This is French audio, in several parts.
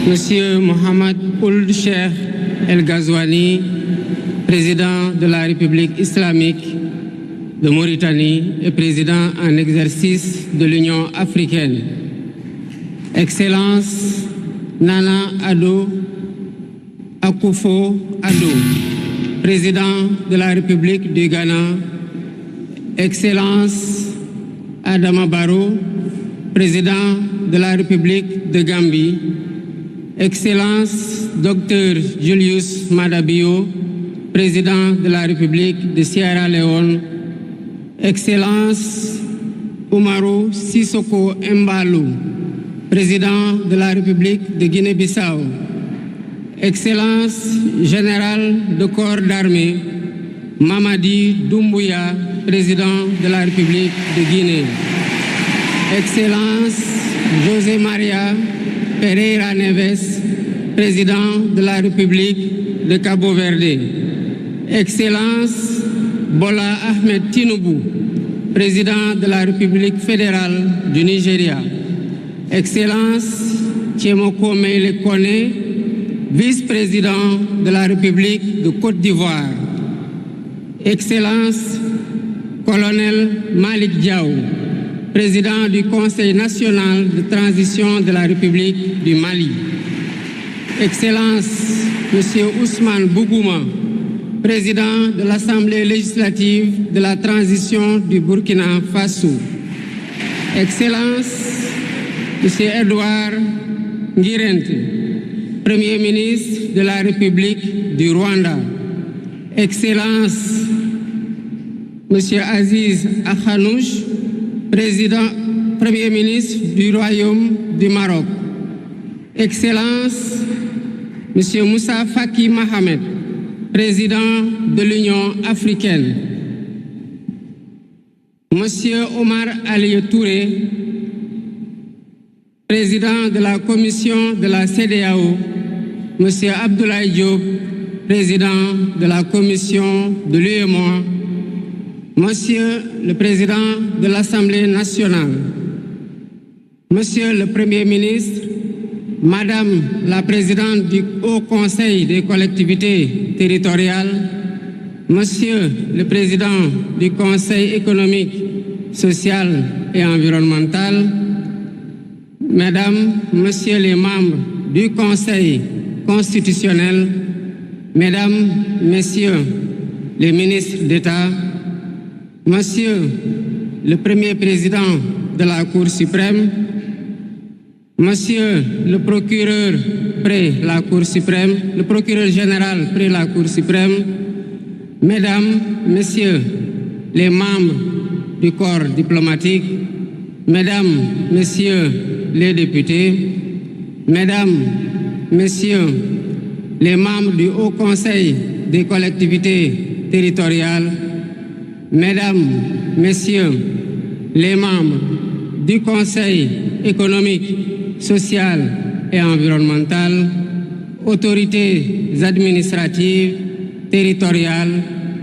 Monsieur Mohamed Ould Cheikh El Ghazouani, président de la République islamique de Mauritanie et président en exercice de l'Union africaine. Excellence Nana Addo Akufo-Addo, président de la République du Ghana. Excellence Adama Barrow, président de la République de Gambie. Excellence Dr Julius Maada Bio, président de la République de Sierra Leone. Excellence Umaru Sissoko Embalou, président de la République de Guinée-Bissau. Excellence Général de corps d'armée Mamadi Doumbouya, président de la République de Guinée. Excellence José Maria Pereira Neves, président de la République de Cabo Verde. Excellence Bola Ahmed Tinubu, président de la République fédérale du Nigeria. Excellence Tchemoko Meïle Kone, vice-président de la République de Côte d'Ivoire. Excellence Colonel Malik Diaw, président du Conseil national de transition de la République du Mali. Excellence Monsieur Ousmane Bougouma, président de l'Assemblée législative de la transition du Burkina Faso. Excellence Monsieur Edouard Ngirente, Premier ministre de la République du Rwanda. Excellence Monsieur Aziz Akhanouch, Premier ministre du Royaume du Maroc. Excellence Monsieur Moussa Faki Mohamed, président de l'Union africaine. Monsieur Omar Ali Touré, président de la commission de la CEDEAO. Monsieur Abdoulaye Diop, président de la commission de l'UEMOA. Monsieur le président de l'Assemblée nationale. Monsieur le Premier ministre, Madame la présidente du Haut Conseil des collectivités territoriales, Monsieur le président du Conseil économique, social et environnemental, Mesdames, Messieurs les membres du Conseil constitutionnel, Mesdames, Messieurs les ministres d'État, Monsieur le Premier président de la Cour suprême, Monsieur le procureur près la Cour suprême, le procureur général près la Cour suprême, Mesdames, Messieurs les membres du corps diplomatique, Mesdames, Messieurs les députés, Mesdames, Messieurs les membres du Haut Conseil des collectivités territoriales, Mesdames, Messieurs les membres du Conseil économique, social et environnemental, autorités administratives, territoriales,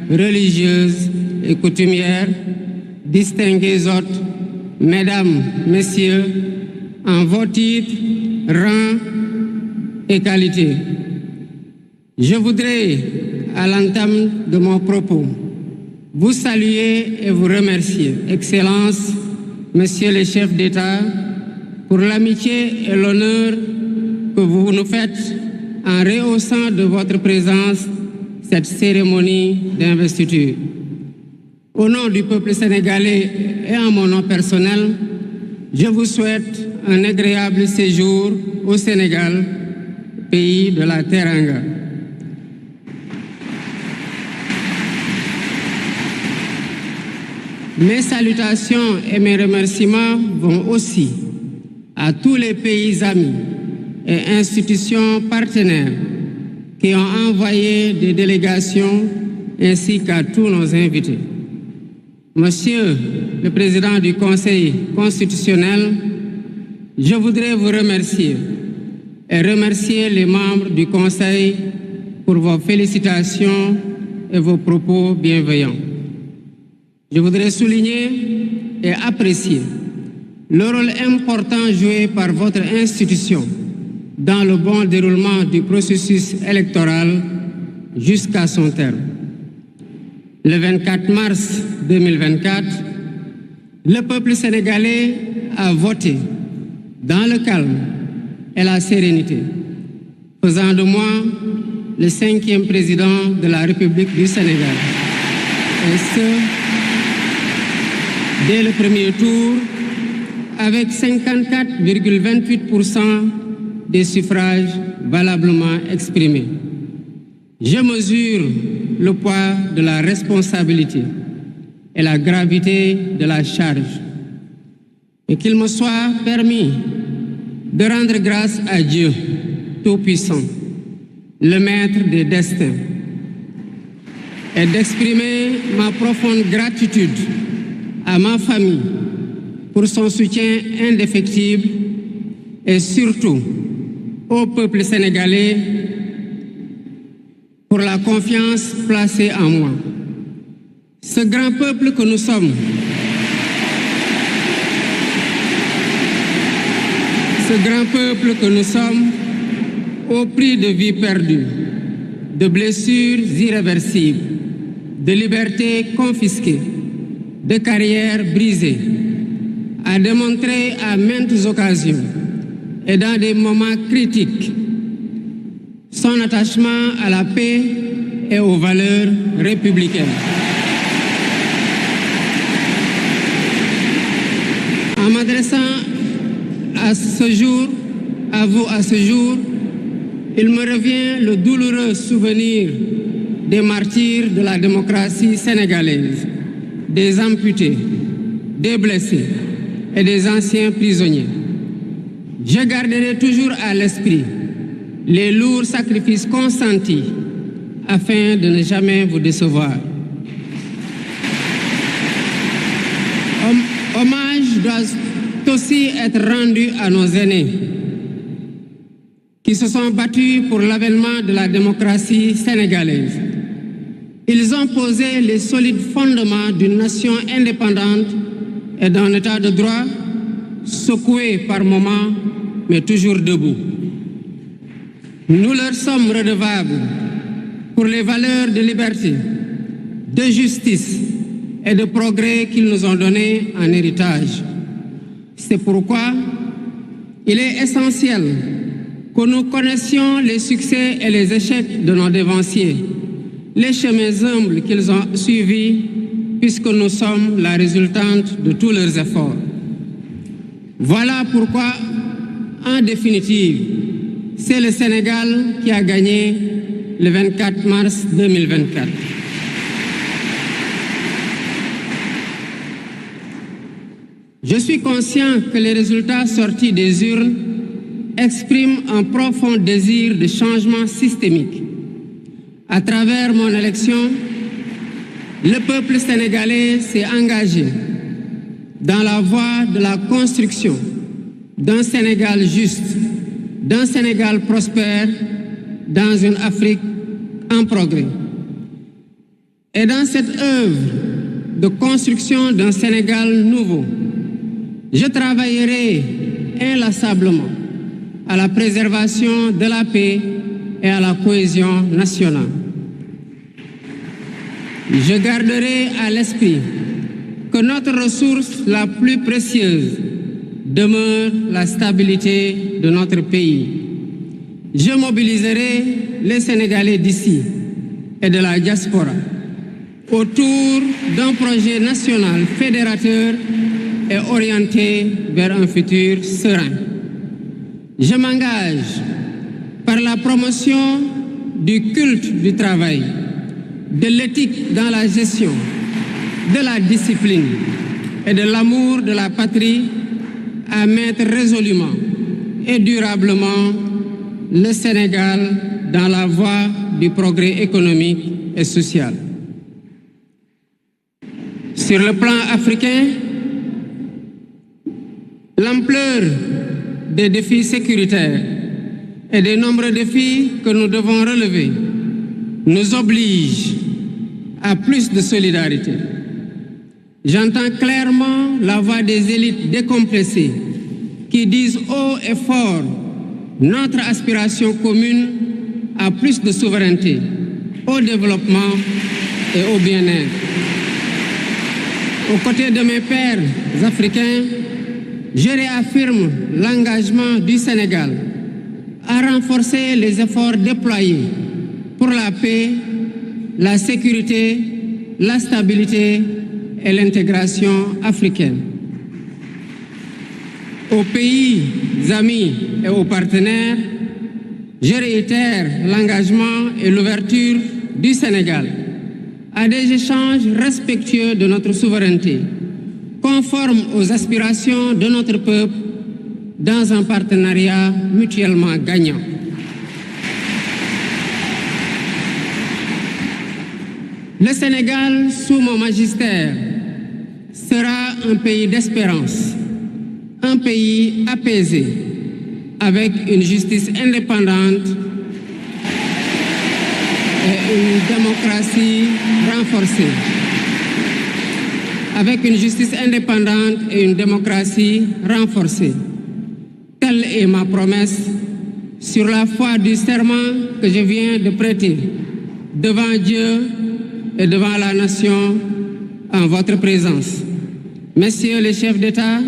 religieuses et coutumières, distingués hôtes, Mesdames, Messieurs, en vos titres, rangs et qualités. Je voudrais, à l'entame de mon propos, vous saluer et vous remercier, Excellences, Messieurs les chefs d'État, pour l'amitié et l'honneur que vous nous faites en rehaussant de votre présence cette cérémonie d'investiture. Au nom du peuple sénégalais et en mon nom personnel, je vous souhaite un agréable séjour au Sénégal, pays de la Teranga. Mes salutations et mes remerciements vont aussi à tous les pays amis et institutions partenaires qui ont envoyé des délégations ainsi qu'à tous nos invités. Monsieur le Président du Conseil constitutionnel, je voudrais vous remercier et remercier les membres du Conseil pour vos félicitations et vos propos bienveillants. Je voudrais souligner et apprécier le rôle important joué par votre institution dans le bon déroulement du processus électoral jusqu'à son terme. Le 24 mars 2024, le peuple sénégalais a voté dans le calme et la sérénité, faisant de moi le 5e président de la République du Sénégal. Et ce, dès le premier tour, avec 54,28% des suffrages valablement exprimés. Je mesure le poids de la responsabilité et la gravité de la charge, et qu'il me soit permis de rendre grâce à Dieu Tout-Puissant, le Maître des destins, et d'exprimer ma profonde gratitude à ma famille pour son soutien indéfectible et surtout au peuple sénégalais pour la confiance placée en moi. Ce grand peuple que nous sommes, au prix de vies perdues, de blessures irréversibles, de libertés confisquées, de carrières brisées, a démontré à maintes occasions et dans des moments critiques son attachement à la paix et aux valeurs républicaines. En m'adressant à vous à ce jour, il me revient le douloureux souvenir des martyrs de la démocratie sénégalaise, des amputés, des blessés et des anciens prisonniers. Je garderai toujours à l'esprit les lourds sacrifices consentis afin de ne jamais vous décevoir. Hommage doit aussi être rendu à nos aînés qui se sont battus pour l'avènement de la démocratie sénégalaise. Ils ont posé les solides fondements d'une nation indépendante et d'un état de droit secoué par moments, mais toujours debout. Nous leur sommes redevables pour les valeurs de liberté, de justice et de progrès qu'ils nous ont données en héritage. C'est pourquoi il est essentiel que nous connaissions les succès et les échecs de nos dévanciers, les chemins humbles qu'ils ont suivis, puisque nous sommes la résultante de tous leurs efforts. Voilà pourquoi, en définitive, c'est le Sénégal qui a gagné le 24 mars 2024. Je suis conscient que les résultats sortis des urnes expriment un profond désir de changement systémique. À travers mon élection, le peuple sénégalais s'est engagé dans la voie de la construction d'un Sénégal juste, d'un Sénégal prospère, dans une Afrique en progrès. Et dans cette œuvre de construction d'un Sénégal nouveau, je travaillerai inlassablement à la préservation de la paix et à la cohésion nationale. Je garderai à l'esprit que notre ressource la plus précieuse demeure la stabilité de notre pays. Je mobiliserai les Sénégalais d'ici et de la diaspora autour d'un projet national fédérateur et orienté vers un futur serein. Je m'engage par la promotion du culte du travail, de l'éthique dans la gestion, de la discipline et de l'amour de la patrie à mettre résolument et durablement le Sénégal dans la voie du progrès économique et social. Sur le plan africain, l'ampleur des défis sécuritaires et des nombreux défis que nous devons relever nous oblige à plus de solidarité. J'entends clairement la voix des élites décompressées qui disent haut et fort notre aspiration commune à plus de souveraineté, au développement et au bien-être. Aux côtés de mes pairs africains, je réaffirme l'engagement du Sénégal à renforcer les efforts déployés pour la paix, la sécurité, la stabilité et l'intégration africaine. Aux pays amis et aux partenaires, je réitère l'engagement et l'ouverture du Sénégal à des échanges respectueux de notre souveraineté, conformes aux aspirations de notre peuple, dans un partenariat mutuellement gagnant. Le Sénégal, sous mon magistère, sera un pays d'espérance, un pays apaisé, avec une justice indépendante et une démocratie renforcée. Avec une justice indépendante et une démocratie renforcée. Telle est ma promesse sur la foi du serment que je viens de prêter devant Dieu et devant la nation en votre présence. Messieurs les chefs d'État,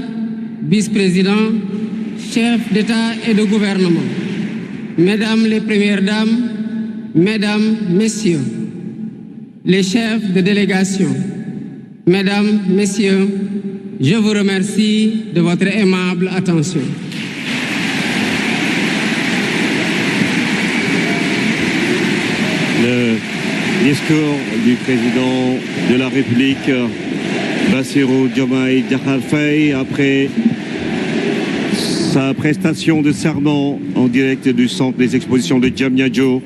vice-présidents, chefs d'État et de gouvernement, Mesdames les Premières Dames, Mesdames, Messieurs, les chefs de délégation, Mesdames, Messieurs, je vous remercie de votre aimable attention. Le discours du président de la République, Bassirou Diomaye Diakhar Faye, après sa prestation de serment en direct du centre des expositions de Diamniadio,